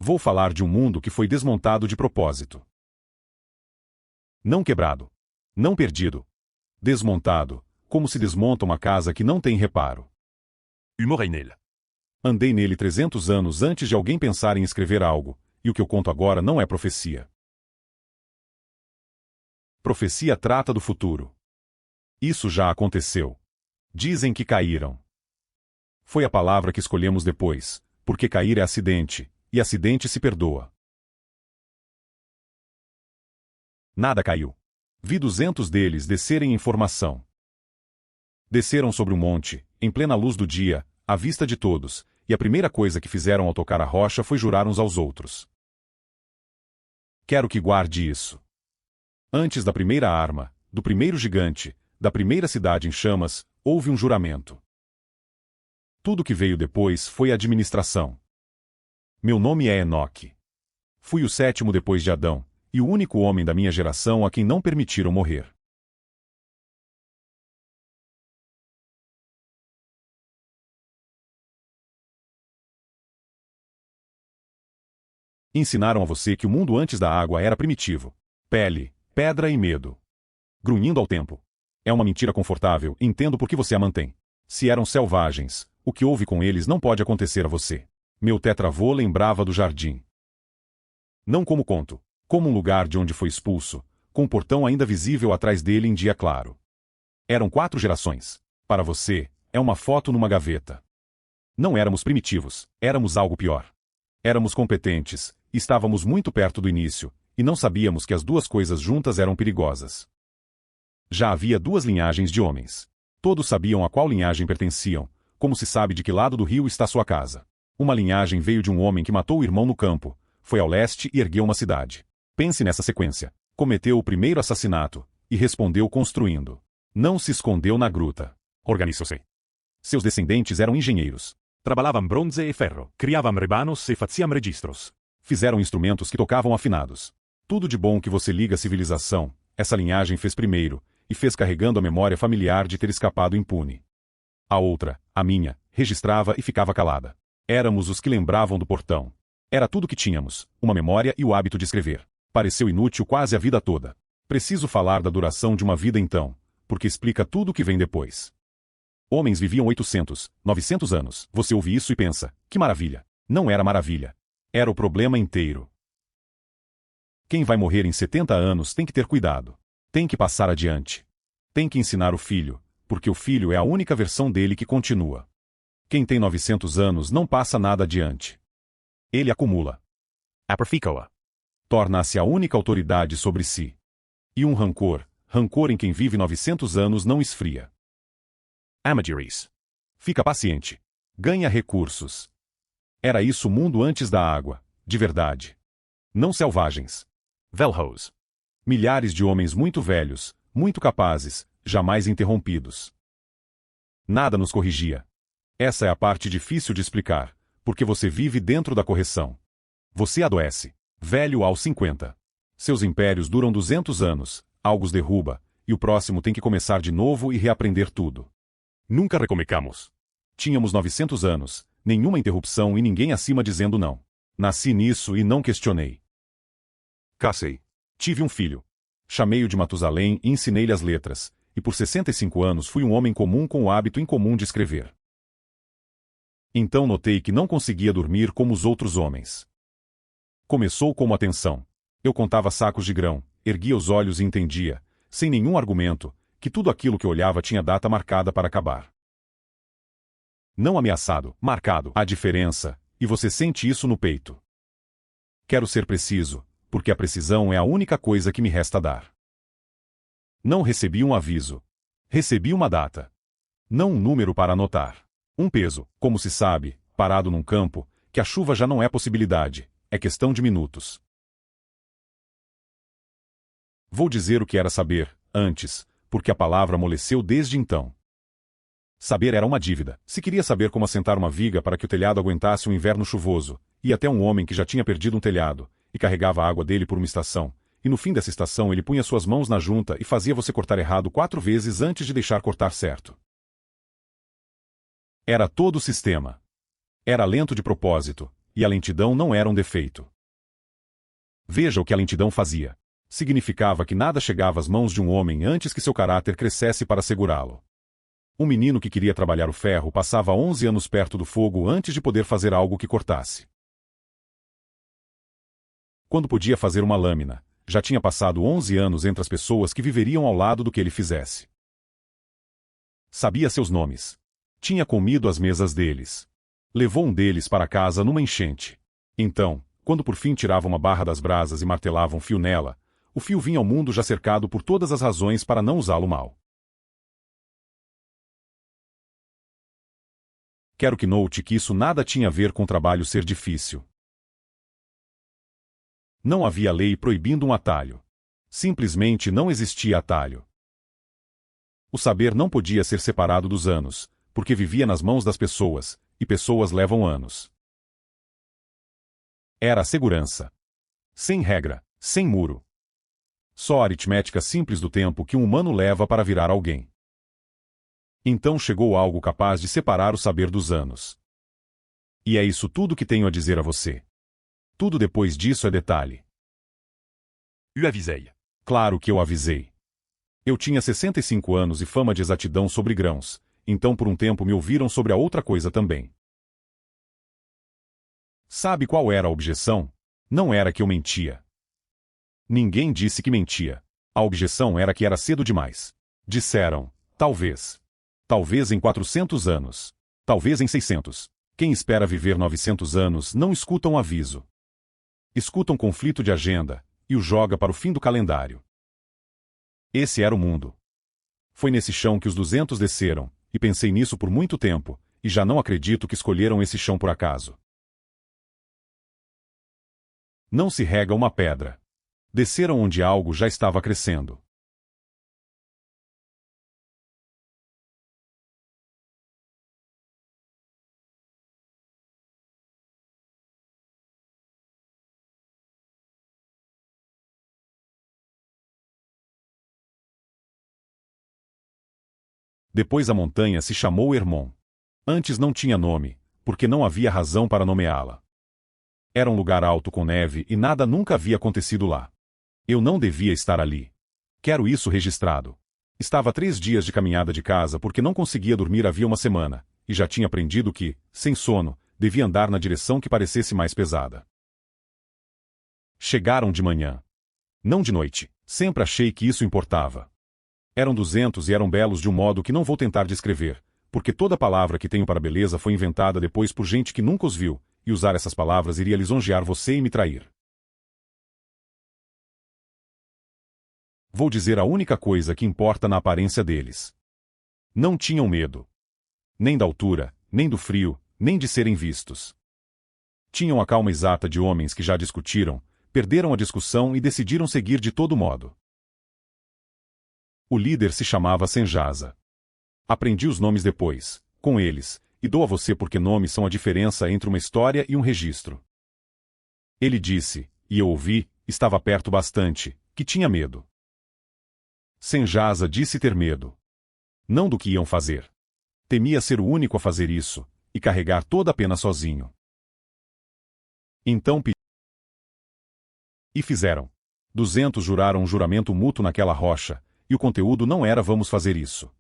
Vou falar de um mundo que foi desmontado de propósito. Não quebrado. Não perdido. Desmontado, como se desmonta uma casa que não tem reparo. Morei nele. Andei nele 300 anos antes de alguém pensar em escrever algo, e o que eu conto agora não é profecia. Profecia trata do futuro. Isso já aconteceu. Dizem que caíram. Foi a palavra que escolhemos depois, porque cair é acidente, e acidente se perdoa. Nada caiu. Vi 200 deles descerem em formação. Desceram sobre um monte, em plena luz do dia, à vista de todos, e a primeira coisa que fizeram ao tocar a rocha foi jurar uns aos outros. Quero que guarde isso. Antes da primeira arma, do primeiro gigante, da primeira cidade em chamas, houve um juramento. Tudo que veio depois foi administração. Meu nome é Enoque. Fui o 7º depois de Adão, e o único homem da minha geração a quem não permitiram morrer. Ensinaram a você que o mundo antes da água era primitivo. Pele, pedra e medo. Grunhindo ao tempo. É uma mentira confortável, entendo por que você a mantém. Se eram selvagens, o que houve com eles não pode acontecer a você. Meu tetravô lembrava do jardim. Não como conto, como um lugar de onde foi expulso, com um portão ainda visível atrás dele em dia claro. Eram 4 gerações. Para você, é uma foto numa gaveta. Não éramos primitivos, éramos algo pior. Éramos competentes, estávamos muito perto do início, e não sabíamos que as duas coisas juntas eram perigosas. Já havia 2 linhagens de homens. Todos sabiam a qual linhagem pertenciam, como se sabe de que lado do rio está sua casa. Uma linhagem veio de um homem que matou o irmão no campo, foi ao leste e ergueu uma cidade. Pense nessa sequência. Cometeu o primeiro assassinato, e respondeu construindo. Não se escondeu na gruta. Organizou-se. Seus descendentes eram engenheiros. Trabalhavam bronze e ferro, criavam rebanos e faziam registros. Fizeram instrumentos que tocavam afinados. Tudo de bom que você liga à civilização, essa linhagem fez primeiro, e fez carregando a memória familiar de ter escapado impune. A outra, a minha, registrava e ficava calada. Éramos os que lembravam do portão. Era tudo que tínhamos, uma memória e o hábito de escrever. Pareceu inútil quase a vida toda. Preciso falar da duração de uma vida então, porque explica tudo o que vem depois. Homens viviam 800, 900 anos. Você ouve isso e pensa, que maravilha. Não era maravilha. Era o problema inteiro. Quem vai morrer em 70 anos tem que ter cuidado. Tem que passar adiante. Tem que ensinar o filho, porque o filho é a única versão dele que continua. Quem tem 900 anos não passa nada adiante. Ele acumula. Aperficoa. Torna-se a única autoridade sobre si. E um rancor em quem vive 900 anos não esfria. Amaduris. Fica paciente. Ganha recursos. Era isso o mundo antes da água, de verdade. Não selvagens. Velhos. Milhares de homens muito velhos, muito capazes, jamais interrompidos. Nada nos corrigia. Essa é a parte difícil de explicar, porque você vive dentro da correção. Você adoece, velho aos 50. Seus impérios duram 200 anos, algo os derruba, e o próximo tem que começar de novo e reaprender tudo. Nunca recomecamos. Tínhamos 900 anos, nenhuma interrupção e ninguém acima dizendo não. Nasci nisso e não questionei. Casei. Tive um filho. Chamei-o de Matusalém e ensinei-lhe as letras, e por 65 anos fui um homem comum com o hábito incomum de escrever. Então notei que não conseguia dormir como os outros homens. Começou como atenção. Eu contava sacos de grão, erguia os olhos e entendia, sem nenhum argumento, que tudo aquilo que olhava tinha data marcada para acabar. Não ameaçado, marcado. A diferença, e você sente isso no peito. Quero ser preciso, porque a precisão é a única coisa que me resta dar. Não recebi um aviso. Recebi uma data. Não um número para anotar. Um peso, como se sabe, parado num campo, que a chuva já não é possibilidade, é questão de minutos. Vou dizer o que era saber, antes, porque a palavra amoleceu desde então. Saber era uma dívida. Se queria saber como assentar uma viga para que o telhado aguentasse um inverno chuvoso, ia até um homem que já tinha perdido um telhado, e carregava a água dele por uma estação, e no fim dessa estação ele punha suas mãos na junta e fazia você cortar errado 4 vezes antes de deixar cortar certo. Era todo o sistema. Era lento de propósito, e a lentidão não era um defeito. Veja o que a lentidão fazia. Significava que nada chegava às mãos de um homem antes que seu caráter crescesse para segurá-lo. Um menino que queria trabalhar o ferro passava 11 anos perto do fogo antes de poder fazer algo que cortasse. Quando podia fazer uma lâmina, já tinha passado 11 anos entre as pessoas que viveriam ao lado do que ele fizesse. Sabia seus nomes. Tinha comido às mesas deles. Levou um deles para casa numa enchente. Então, quando por fim tirava uma barra das brasas e martelava um fio nela, o fio vinha ao mundo já cercado por todas as razões para não usá-lo mal. Quero que note que isso nada tinha a ver com o trabalho ser difícil. Não havia lei proibindo um atalho. Simplesmente não existia atalho. O saber não podia ser separado dos anos, porque vivia nas mãos das pessoas, e pessoas levam anos. Era a segurança. Sem regra, sem muro. Só a aritmética simples do tempo que um humano leva para virar alguém. Então chegou algo capaz de separar o saber dos anos. E é isso tudo que tenho a dizer a você. Tudo depois disso é detalhe. Eu avisei. Claro que eu avisei. Eu tinha 65 anos e fama de exatidão sobre grãos, então por um tempo me ouviram sobre a outra coisa também. Sabe qual era a objeção? Não era que eu mentia. Ninguém disse que mentia. A objeção era que era cedo demais. Disseram, talvez. Talvez em 400 anos. Talvez em 600. Quem espera viver 900 anos não escuta um aviso. Escuta um conflito de agenda, e o joga para o fim do calendário. Esse era o mundo. Foi nesse chão que os 200 desceram, e pensei nisso por muito tempo, e já não acredito que escolheram esse chão por acaso. Não se rega uma pedra. Desceram onde algo já estava crescendo. Depois a montanha se chamou Hermon. Antes não tinha nome, porque não havia razão para nomeá-la. Era um lugar alto com neve e nada nunca havia acontecido lá. Eu não devia estar ali. Quero isso registrado. Estava 3 dias de caminhada de casa porque não conseguia dormir havia uma semana, e já tinha aprendido que, sem sono, devia andar na direção que parecesse mais pesada. Chegaram de manhã. Não de noite. Sempre achei que isso importava. Eram 200 e eram belos de um modo que não vou tentar descrever, porque toda palavra que tenho para beleza foi inventada depois por gente que nunca os viu, e usar essas palavras iria lisonjear você e me trair. Vou dizer a única coisa que importa na aparência deles. Não tinham medo. Nem da altura, nem do frio, nem de serem vistos. Tinham a calma exata de homens que já discutiram, perderam a discussão e decidiram seguir de todo modo. O líder se chamava Senjasa. Aprendi os nomes depois, com eles, e dou a você porque nomes são a diferença entre uma história e um registro. Ele disse, e eu ouvi, estava perto bastante, que tinha medo. Senjasa disse ter medo. Não do que iam fazer. Temia ser o único a fazer isso, e carregar toda a pena sozinho. Então e fizeram. 200 juraram um juramento mútuo naquela rocha, e o conteúdo não era vamos fazer isso.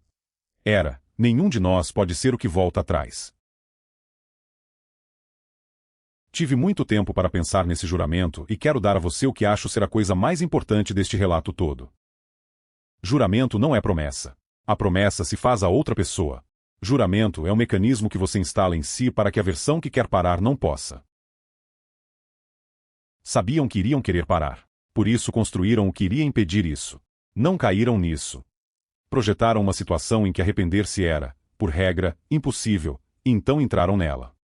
Era, nenhum de nós pode ser o que volta atrás. Tive muito tempo para pensar nesse juramento e quero dar a você o que acho ser a coisa mais importante deste relato todo. Juramento não é promessa. A promessa se faz a outra pessoa. Juramento é um mecanismo que você instala em si para que a versão que quer parar não possa. Sabiam que iriam querer parar. Por isso construíram o que iria impedir isso. Não caíram nisso. Projetaram uma situação em que arrepender-se era, por regra, impossível, e então entraram nela.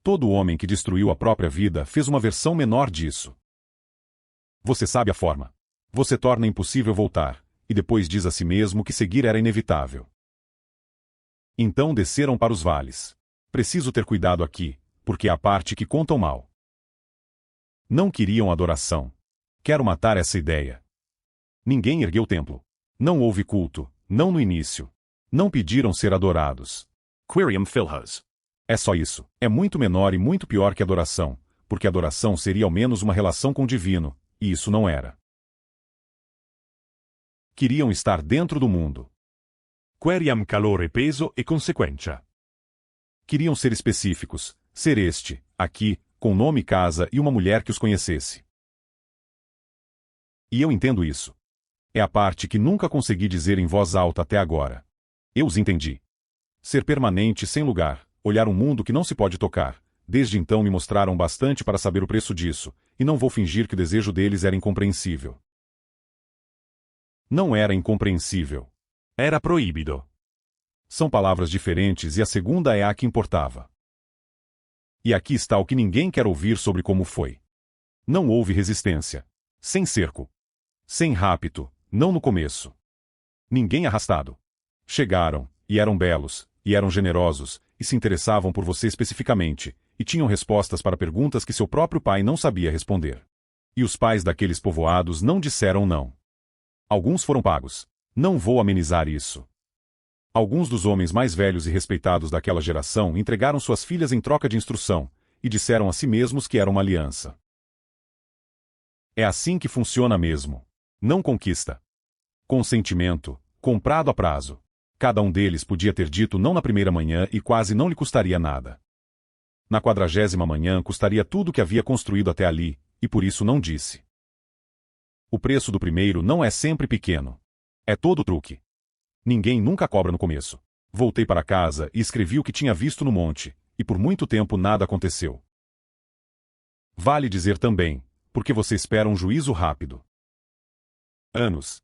Todo homem que destruiu a própria vida fez uma versão menor disso. Você sabe a forma. Você torna impossível voltar, e depois diz a si mesmo que seguir era inevitável. Então desceram para os vales. Preciso ter cuidado aqui, porque é a parte que contam mal. Não queriam adoração. Quero matar essa ideia. Ninguém ergueu templo. Não houve culto, não no início. Não pediram ser adorados. Quiriam Philhas. É só isso. É muito menor e muito pior que adoração, porque adoração seria ao menos uma relação com o divino, e isso não era. Queriam estar dentro do mundo. Queriam calore, peso e consequência. Queriam ser específicos, ser este, aqui, com nome e casa e uma mulher que os conhecesse. E eu entendo isso. É a parte que nunca consegui dizer em voz alta até agora. Eu os entendi. Ser permanente sem lugar, olhar um mundo que não se pode tocar. Desde então me mostraram bastante para saber o preço disso, e não vou fingir que o desejo deles era incompreensível. Não era incompreensível. Era proibido. São palavras diferentes e a segunda é a que importava. E aqui está o que ninguém quer ouvir sobre como foi. Não houve resistência. Sem cerco. Sem rapto, não no começo. Ninguém arrastado. Chegaram, e eram belos, e eram generosos, e se interessavam por você especificamente, e tinham respostas para perguntas que seu próprio pai não sabia responder. E os pais daqueles povoados não disseram não. Alguns foram pagos. Não vou amenizar isso. Alguns dos homens mais velhos e respeitados daquela geração entregaram suas filhas em troca de instrução, e disseram a si mesmos que era uma aliança. É assim que funciona mesmo. Não conquista. Consentimento, comprado a prazo. Cada um deles podia ter dito não na primeira manhã e quase não lhe custaria nada. Na 40ª manhã custaria tudo o que havia construído até ali, e por isso não disse. O preço do primeiro não é sempre pequeno. É todo o truque. Ninguém nunca cobra no começo. Voltei para casa e escrevi o que tinha visto no monte, e por muito tempo nada aconteceu. Vale dizer também, porque você espera um juízo rápido. Anos.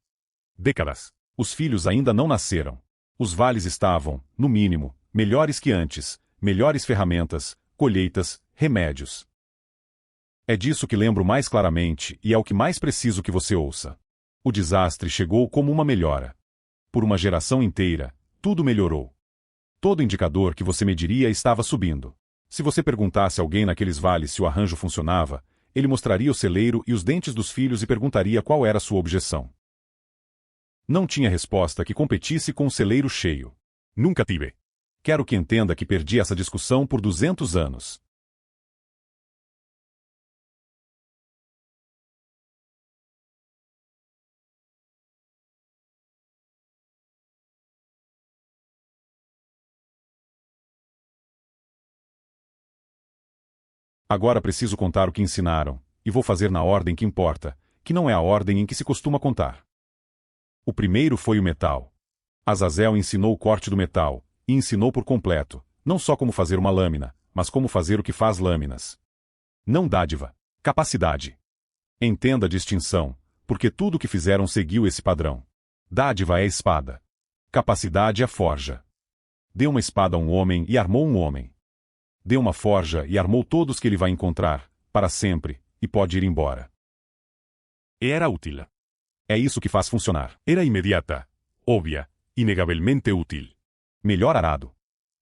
Décadas. Os filhos ainda não nasceram. Os vales estavam, no mínimo, melhores que antes, melhores ferramentas, colheitas, remédios. É disso que lembro mais claramente e é o que mais preciso que você ouça. O desastre chegou como uma melhora. Por uma geração inteira, tudo melhorou. Todo indicador que você mediria estava subindo. Se você perguntasse a alguém naqueles vales se o arranjo funcionava, ele mostraria o celeiro e os dentes dos filhos e perguntaria qual era a sua objeção. Não tinha resposta que competisse com o celeiro cheio. Nunca tive. Quero que entenda que perdi essa discussão por 200 anos. Agora preciso contar o que ensinaram, e vou fazer na ordem que importa, que não é a ordem em que se costuma contar. O primeiro foi o metal. Azazel ensinou o corte do metal, e ensinou por completo, não só como fazer uma lâmina, mas como fazer o que faz lâminas. Não dádiva, capacidade. Entenda a distinção, porque tudo o que fizeram seguiu esse padrão. Dádiva é espada. Capacidade é forja. Deu uma espada a um homem e armou um homem. Deu uma forja e armou todos que ele vai encontrar, para sempre, e pode ir embora. E era útil. É isso que faz funcionar. Era imediata, óbvia, inegavelmente útil. Melhor arado.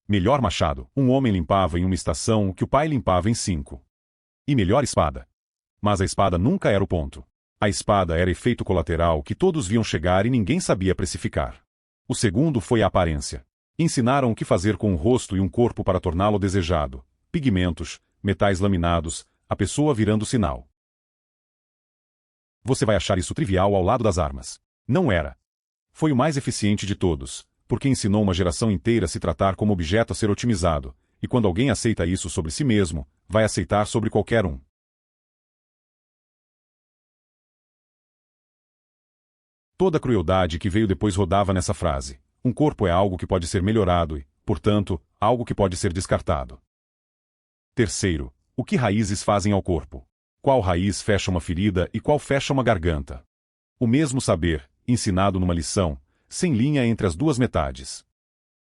Melhor machado. Um homem limpava em uma estação o que o pai limpava em 5. E melhor espada. Mas a espada nunca era o ponto. A espada era efeito colateral que todos viam chegar e ninguém sabia precificar. O segundo foi a aparência. Ensinaram o que fazer com o rosto e um corpo para torná-lo desejado. Pigmentos, metais laminados, a pessoa virando sinal. Você vai achar isso trivial ao lado das armas. Não era. Foi o mais eficiente de todos, porque ensinou uma geração inteira a se tratar como objeto a ser otimizado, e quando alguém aceita isso sobre si mesmo, vai aceitar sobre qualquer um. Toda a crueldade que veio depois rodava nessa frase. Um corpo é algo que pode ser melhorado e, portanto, algo que pode ser descartado. Terceiro, o que raízes fazem ao corpo? Qual raiz fecha uma ferida e qual fecha uma garganta? O mesmo saber, ensinado numa lição, sem linha entre as duas metades.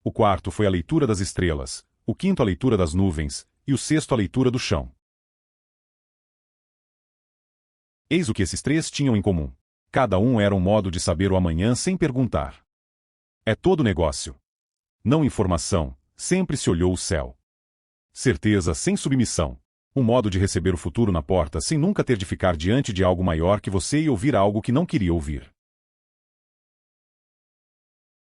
O quarto foi a leitura das estrelas, o quinto a leitura das nuvens, e o sexto a leitura do chão. Eis o que esses três tinham em comum. Cada um era um modo de saber o amanhã sem perguntar. É todo negócio. Não informação, sempre se olhou o céu. Certeza sem submissão. Um modo de receber o futuro na porta sem nunca ter de ficar diante de algo maior que você e ouvir algo que não queria ouvir.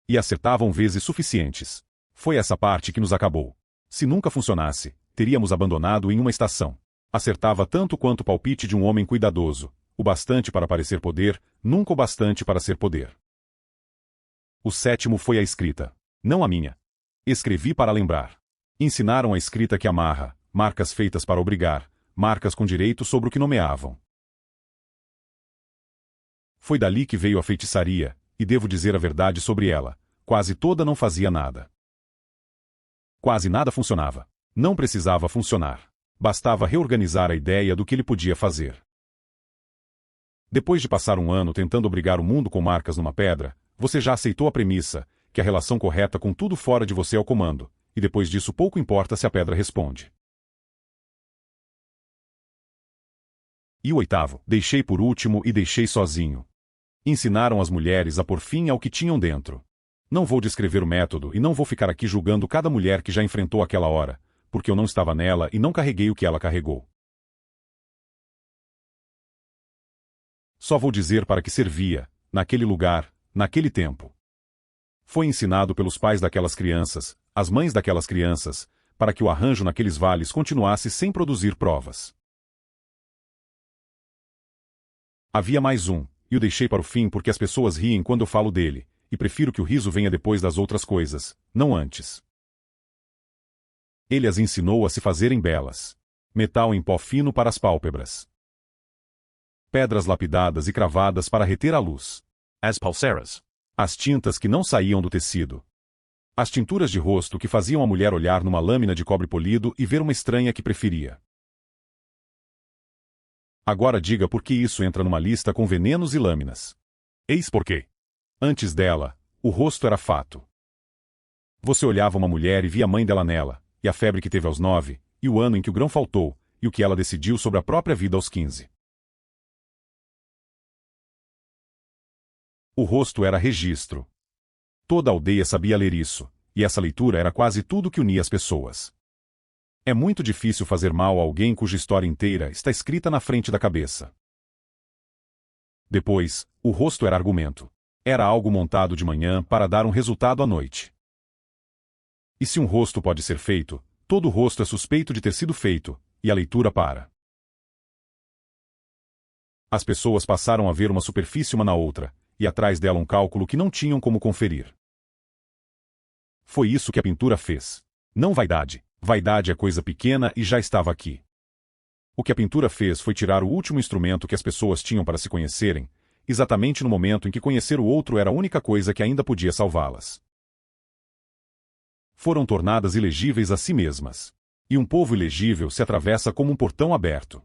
E acertavam vezes suficientes. Foi essa parte que nos acabou. Se nunca funcionasse, teríamos abandonado em uma estação. Acertava tanto quanto o palpite de um homem cuidadoso, o bastante para parecer poder, nunca o bastante para ser poder. O sétimo foi a escrita. Não a minha. Escrevi para lembrar. Ensinaram a escrita que amarra, marcas feitas para obrigar, marcas com direito sobre o que nomeavam. Foi dali que veio a feitiçaria, e devo dizer a verdade sobre ela, quase toda não fazia nada. Quase nada funcionava. Não precisava funcionar. Bastava reorganizar a ideia do que ele podia fazer. Depois de passar um ano tentando obrigar o mundo com marcas numa pedra, você já aceitou a premissa, que a relação correta com tudo fora de você é o comando, e depois disso pouco importa se a pedra responde. E o oitavo, deixei por último e deixei sozinho. Ensinaram as mulheres a pôr fim ao que tinham dentro. Não vou descrever o método e não vou ficar aqui julgando cada mulher que já enfrentou aquela hora, porque eu não estava nela e não carreguei o que ela carregou. Só vou dizer para que servia, naquele lugar, naquele tempo. Foi ensinado pelos pais daquelas crianças, as mães daquelas crianças, para que o arranjo naqueles vales continuasse sem produzir provas. Havia mais um, e o deixei para o fim porque as pessoas riem quando eu falo dele, e prefiro que o riso venha depois das outras coisas, não antes. Ele as ensinou a se fazerem belas. Metal em pó fino para as pálpebras. Pedras lapidadas e cravadas para reter a luz. As pulseiras. As tintas que não saíam do tecido. As tinturas de rosto que faziam a mulher olhar numa lâmina de cobre polido e ver uma estranha que preferia. Agora diga por que isso entra numa lista com venenos e lâminas. Eis por quê. Antes dela, o rosto era fato. Você olhava uma mulher e via a mãe dela nela, e a febre que teve aos 9, e o ano em que o grão faltou, e o que ela decidiu sobre a própria vida aos 15. O rosto era registro. Toda a aldeia sabia ler isso, e essa leitura era quase tudo que unia as pessoas. É muito difícil fazer mal a alguém cuja história inteira está escrita na frente da cabeça. Depois, o rosto era argumento. Era algo montado de manhã para dar um resultado à noite. E se um rosto pode ser feito, todo rosto é suspeito de ter sido feito, e a leitura para. As pessoas passaram a ver uma superfície uma na outra, e atrás dela um cálculo que não tinham como conferir. Foi isso que a pintura fez. Não vaidade. Vaidade é coisa pequena e já estava aqui. O que a pintura fez foi tirar o último instrumento que as pessoas tinham para se conhecerem, exatamente no momento em que conhecer o outro era a única coisa que ainda podia salvá-las. Foram tornadas ilegíveis a si mesmas. E um povo ilegível se atravessa como um portão aberto.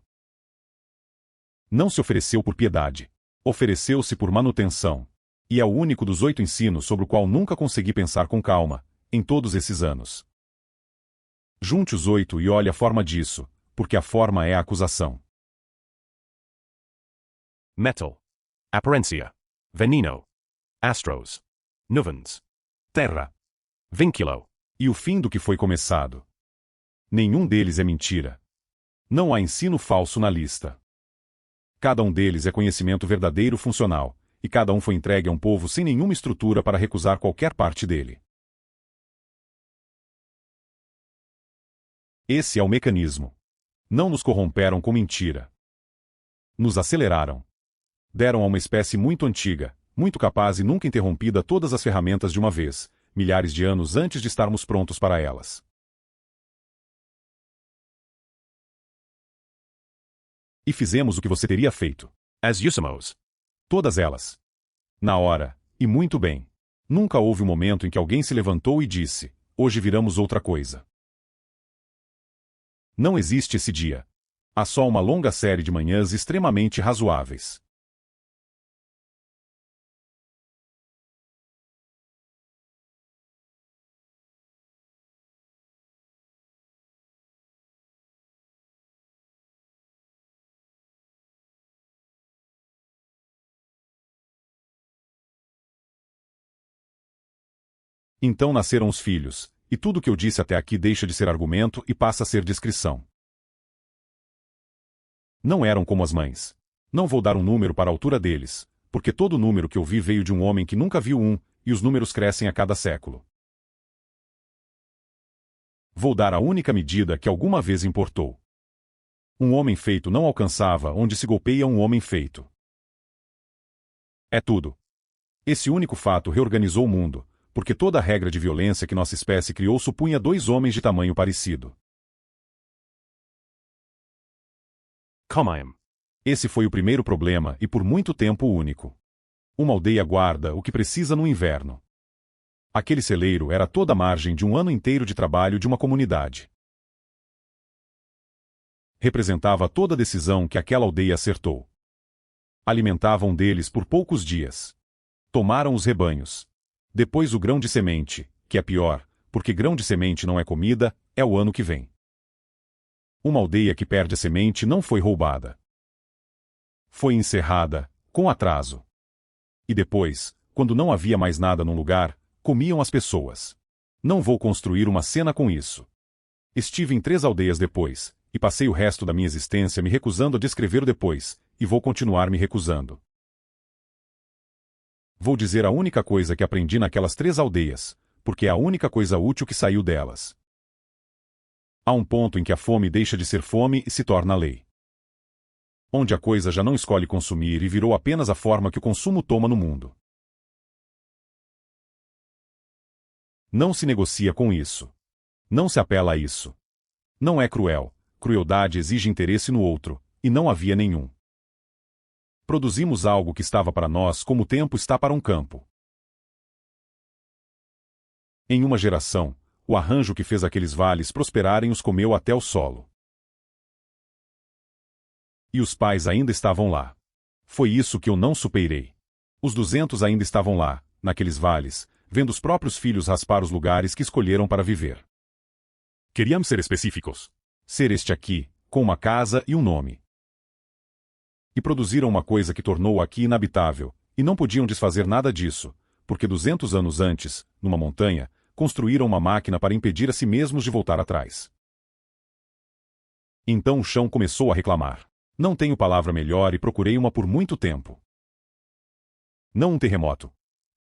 Não se ofereceu por piedade. Ofereceu-se por manutenção. E é o único dos 8 ensinos sobre o qual nunca consegui pensar com calma, em todos esses anos. Junte os 8 e olhe a forma disso, porque a forma é a acusação. Metal. Apparencia. Veneno. Astros. Nuvens. Terra. Vinculo. E o fim do que foi começado. Nenhum deles é mentira. Não há ensino falso na lista. Cada um deles é conhecimento verdadeiro funcional, e cada um foi entregue a um povo sem nenhuma estrutura para recusar qualquer parte dele. Esse é o mecanismo. Não nos corromperam com mentira. Nos aceleraram. Deram a uma espécie muito antiga, muito capaz e nunca interrompida todas as ferramentas de uma vez, milhares de anos antes de estarmos prontos para elas. E fizemos o que você teria feito. As usamos. Todas elas. Na hora, e muito bem. Nunca houve um momento em que alguém se levantou e disse, hoje viramos outra coisa. Não existe esse dia. Há só uma longa série de manhãs extremamente razoáveis. Então nasceram os filhos, e tudo o que eu disse até aqui deixa de ser argumento e passa a ser descrição. Não eram como as mães. Não vou dar um número para a altura deles, porque todo número que eu vi veio de um homem que nunca viu um, e os números crescem a cada século. Vou dar a única medida que alguma vez importou. Um homem feito não alcançava onde se golpeia um homem feito. É tudo. Esse único fato reorganizou o mundo, porque toda a regra de violência que nossa espécie criou supunha dois homens de tamanho parecido. Come. Esse foi o primeiro problema e por muito tempo o único. Uma aldeia guarda o que precisa no inverno. Aquele celeiro era toda a margem de um ano inteiro de trabalho de uma comunidade. Representava toda a decisão que aquela aldeia acertou. Alimentavam deles por poucos dias. Tomaram os rebanhos. Depois o grão de semente, que é pior, porque grão de semente não é comida, é o ano que vem. Uma aldeia que perde a semente não foi roubada. Foi encerrada, com atraso. E depois, quando não havia mais nada num lugar, comiam as pessoas. Não vou construir uma cena com isso. Estive em 3 aldeias depois, e passei o resto da minha existência me recusando a descrever o depois, e vou continuar me recusando. Vou dizer a única coisa que aprendi naquelas 3 aldeias, porque é a única coisa útil que saiu delas. Há um ponto em que a fome deixa de ser fome e se torna lei. Onde a coisa já não escolhe consumir e virou apenas a forma que o consumo toma no mundo. Não se negocia com isso. Não se apela a isso. Não é cruel. Crueldade exige interesse no outro, e não havia nenhum. Produzimos algo que estava para nós como o tempo está para um campo. Em uma geração, o arranjo que fez aqueles vales prosperarem os comeu até o solo. E os pais ainda estavam lá. Foi isso que eu não superei. Os 200 ainda estavam lá, naqueles vales, vendo os próprios filhos raspar os lugares que escolheram para viver. Queríamos ser específicos. Ser este aqui, com uma casa e um nome. E produziram uma coisa que tornou aqui inabitável, e não podiam desfazer nada disso, porque 200 anos antes, numa montanha, construíram uma máquina para impedir a si mesmos de voltar atrás. Então o chão começou a reclamar. Não tenho palavra melhor e procurei uma por muito tempo. Não um terremoto.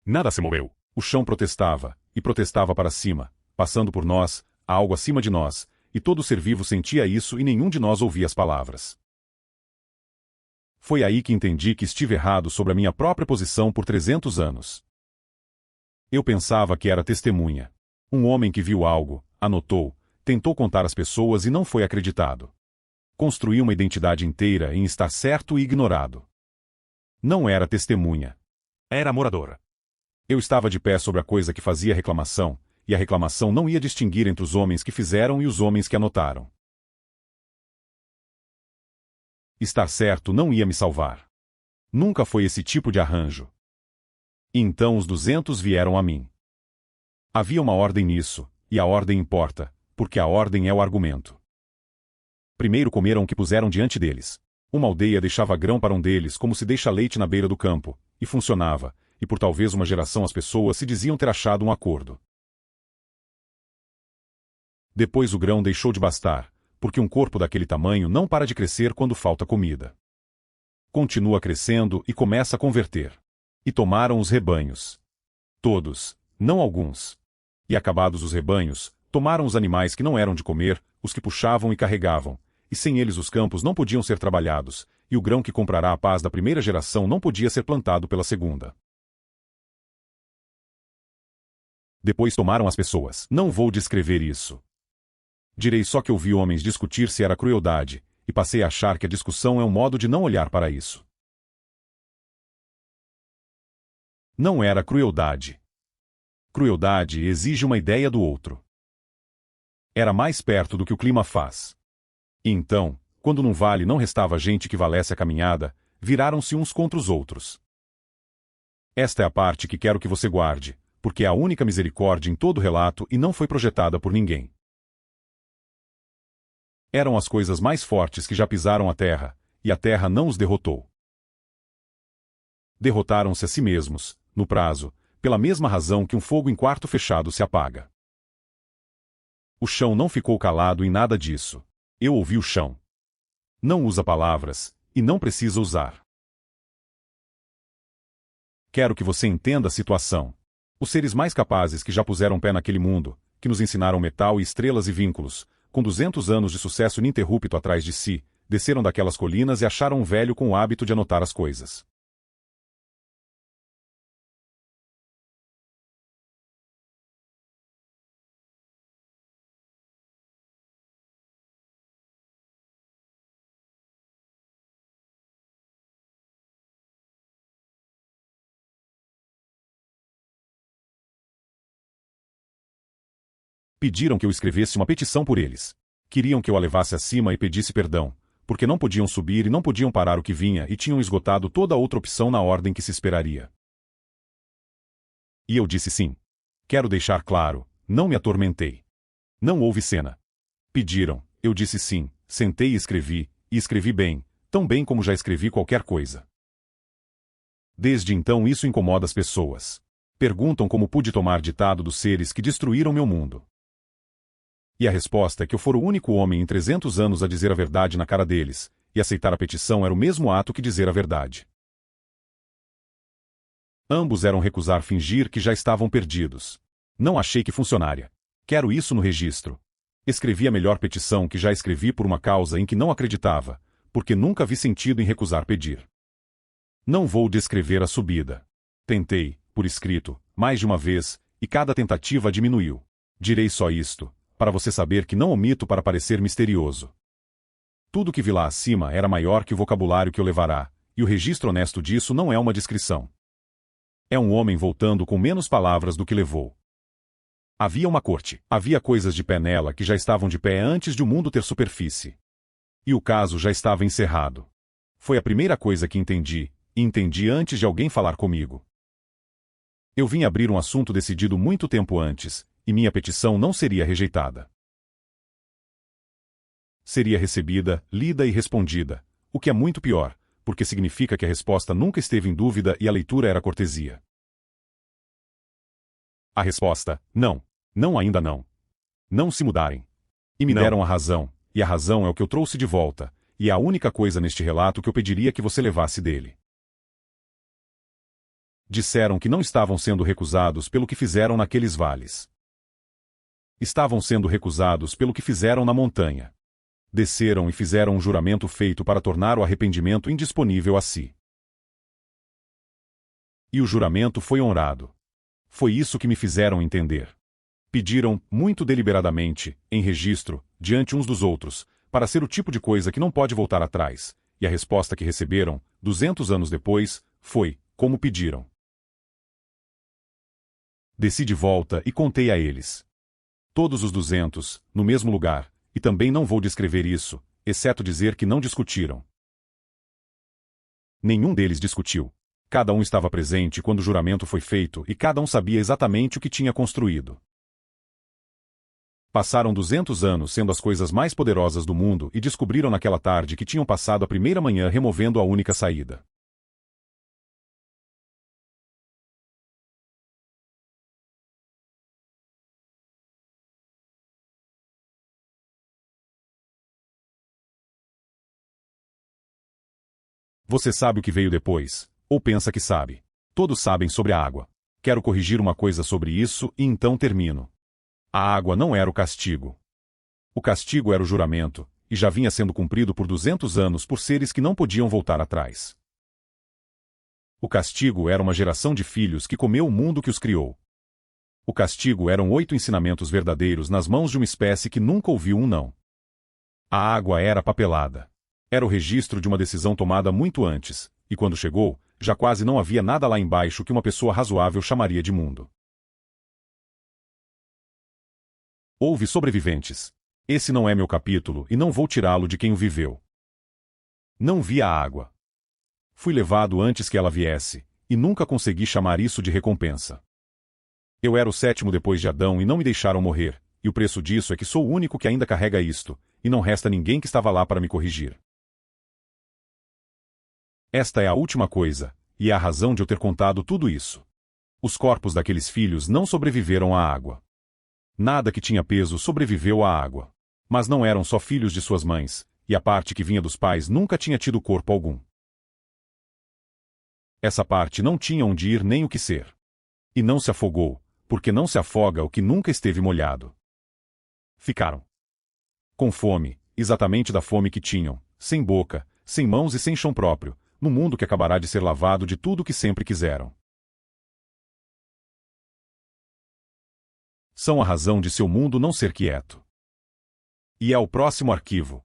Nada se moveu. O chão protestava, e protestava para cima, passando por nós, algo acima de nós, e todo ser vivo sentia isso e nenhum de nós ouvia as palavras. Foi aí que entendi que estive errado sobre a minha própria posição por 300 anos. Eu pensava que era testemunha. Um homem que viu algo, anotou, tentou contar às pessoas e não foi acreditado. Construiu uma identidade inteira em estar certo e ignorado. Não era testemunha. Era morador. Eu estava de pé sobre a coisa que fazia reclamação, e a reclamação não ia distinguir entre os homens que fizeram e os homens que anotaram. Estar certo não ia me salvar. Nunca foi esse tipo de arranjo. E então os 200 vieram a mim. Havia uma ordem nisso, e a ordem importa, porque a ordem é o argumento. Primeiro comeram o que puseram diante deles. Uma aldeia deixava grão para um deles como se deixa leite na beira do campo, e funcionava, e por talvez uma geração as pessoas se diziam ter achado um acordo. Depois o grão deixou de bastar, porque um corpo daquele tamanho não para de crescer quando falta comida. Continua crescendo e começa a converter. E tomaram os rebanhos. Todos, não alguns. E acabados os rebanhos, tomaram os animais que não eram de comer, os que puxavam e carregavam, e sem eles os campos não podiam ser trabalhados, e o grão que comprará a paz da primeira geração não podia ser plantado pela segunda. Depois tomaram as pessoas. Não vou descrever isso. Direi só que ouvi homens discutir se era crueldade, e passei a achar que a discussão é um modo de não olhar para isso. Não era crueldade. Crueldade exige uma ideia do outro. Era mais perto do que o clima faz. E então, quando num vale não restava gente que valesse a caminhada, viraram-se uns contra os outros. Esta é a parte que quero que você guarde, porque é a única misericórdia em todo o relato e não foi projetada por ninguém. Eram as coisas mais fortes que já pisaram a terra, e a terra não os derrotou. Derrotaram-se a si mesmos, no prazo, pela mesma razão que um fogo em quarto fechado se apaga. O chão não ficou calado em nada disso. Eu ouvi o chão. Não usa palavras, e não precisa usar. Quero que você entenda a situação. Os seres mais capazes que já puseram pé naquele mundo, que nos ensinaram metal e estrelas e vínculos, com 200 anos de sucesso ininterrupto atrás de si, desceram daquelas colinas e acharam um velho com o hábito de anotar as coisas. Pediram que eu escrevesse uma petição por eles. Queriam que eu a levasse acima e pedisse perdão, porque não podiam subir e não podiam parar o que vinha e tinham esgotado toda outra opção na ordem que se esperaria. E eu disse sim. Quero deixar claro, não me atormentei. Não houve cena. Pediram, eu disse sim, sentei e escrevi bem, tão bem como já escrevi qualquer coisa. Desde então isso incomoda as pessoas. Perguntam como pude tomar ditado dos seres que destruíram meu mundo. E a resposta é que eu fora o único homem em 300 anos a dizer a verdade na cara deles, e aceitar a petição era o mesmo ato que dizer a verdade. Ambos eram recusar fingir que já estavam perdidos. Não achei que funcionaria. Quero isso no registro. Escrevi a melhor petição que já escrevi por uma causa em que não acreditava, porque nunca vi sentido em recusar pedir. Não vou descrever a subida. Tentei, por escrito, mais de uma vez, e cada tentativa diminuiu. Direi só isto, para você saber que não omito para parecer misterioso. Tudo que vi lá acima era maior que o vocabulário que eu levará, e o registro honesto disso não é uma descrição. É um homem voltando com menos palavras do que levou. Havia uma corte, havia coisas de pé nela que já estavam de pé antes de o mundo ter superfície. E o caso já estava encerrado. Foi a primeira coisa que entendi, e entendi antes de alguém falar comigo. Eu vim abrir um assunto decidido muito tempo antes, e minha petição não seria rejeitada. Seria recebida, lida e respondida, o que é muito pior, porque significa que a resposta nunca esteve em dúvida e a leitura era cortesia. A resposta, não, não ainda não. Não se mudarem. E me deram a razão, e a razão é o que eu trouxe de volta, e é a única coisa neste relato que eu pediria que você levasse dele. Disseram que não estavam sendo recusados pelo que fizeram naqueles vales. Estavam sendo recusados pelo que fizeram na montanha. Desceram e fizeram um juramento feito para tornar o arrependimento indisponível a si. E o juramento foi honrado. Foi isso que me fizeram entender. Pediram, muito deliberadamente, em registro, diante uns dos outros, para ser o tipo de coisa que não pode voltar atrás, e a resposta que receberam, 200 anos depois, foi, como pediram. Desci de volta e contei a eles. Todos os 200, no mesmo lugar, e também não vou descrever isso, exceto dizer que não discutiram. Nenhum deles discutiu. Cada um estava presente quando o juramento foi feito e cada um sabia exatamente o que tinha construído. Passaram 200 anos sendo as coisas mais poderosas do mundo e descobriram naquela tarde que tinham passado a primeira manhã removendo a única saída. Você sabe o que veio depois, ou pensa que sabe. Todos sabem sobre a água. Quero corrigir uma coisa sobre isso e então termino. A água não era o castigo. O castigo era o juramento, e já vinha sendo cumprido por 200 anos por seres que não podiam voltar atrás. O castigo era uma geração de filhos que comeu o mundo que os criou. O castigo eram 8 ensinamentos verdadeiros nas mãos de uma espécie que nunca ouviu um não. A água era papelada. Era o registro de uma decisão tomada muito antes, e quando chegou, já quase não havia nada lá embaixo que uma pessoa razoável chamaria de mundo. Houve sobreviventes. Esse não é meu capítulo e não vou tirá-lo de quem o viveu. Não vi a água. Fui levado antes que ela viesse, e nunca consegui chamar isso de recompensa. Eu era o 7º depois de Adão e não me deixaram morrer, e o preço disso é que sou o único que ainda carrega isto, e não resta ninguém que estava lá para me corrigir. Esta é a última coisa, e é a razão de eu ter contado tudo isso. Os corpos daqueles filhos não sobreviveram à água. Nada que tinha peso sobreviveu à água. Mas não eram só filhos de suas mães, e a parte que vinha dos pais nunca tinha tido corpo algum. Essa parte não tinha onde ir nem o que ser. E não se afogou, porque não se afoga o que nunca esteve molhado. Ficaram com fome, exatamente da fome que tinham, sem boca, sem mãos e sem chão próprio, no mundo que acabará de ser lavado de tudo o que sempre quiseram. São a razão de seu mundo não ser quieto. E é o próximo arquivo.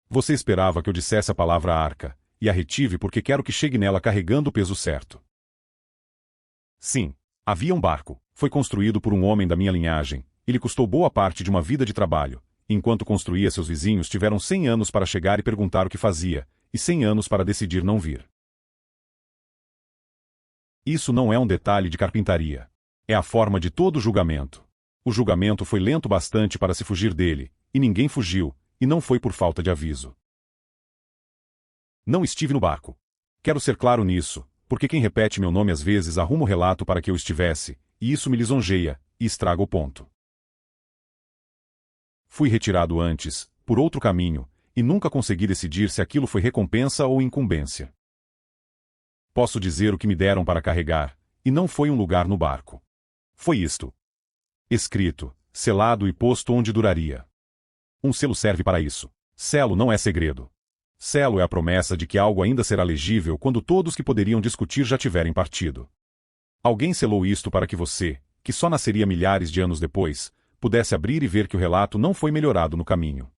Você esperava que eu dissesse a palavra arca, e a retive porque quero que chegue nela carregando o peso certo. Sim, havia um barco, foi construído por um homem da minha linhagem, e lhe custou boa parte de uma vida de trabalho. Enquanto construía, seus vizinhos tiveram 100 anos para chegar e perguntar o que fazia, e 100 anos para decidir não vir. Isso não é um detalhe de carpintaria. É a forma de todo julgamento. O julgamento foi lento bastante para se fugir dele, e ninguém fugiu, e não foi por falta de aviso. Não estive no barco. Quero ser claro nisso, porque quem repete meu nome às vezes arruma o relato para que eu estivesse, e isso me lisonjeia, e estraga o ponto. Fui retirado antes, por outro caminho, e nunca consegui decidir se aquilo foi recompensa ou incumbência. Posso dizer o que me deram para carregar, e não foi um lugar no barco. Foi isto. Escrito, selado e posto onde duraria. Um selo serve para isso. Selo não é segredo. Selo é a promessa de que algo ainda será legível quando todos que poderiam discutir já tiverem partido. Alguém selou isto para que você, que só nasceria milhares de anos depois, pudesse abrir e ver que o relato não foi melhorado no caminho.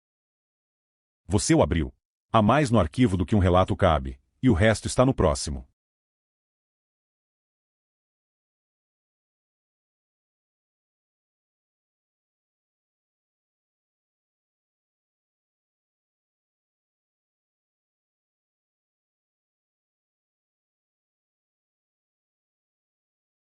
Você o abriu. Há mais no arquivo do que um relato cabe, e o resto está no próximo.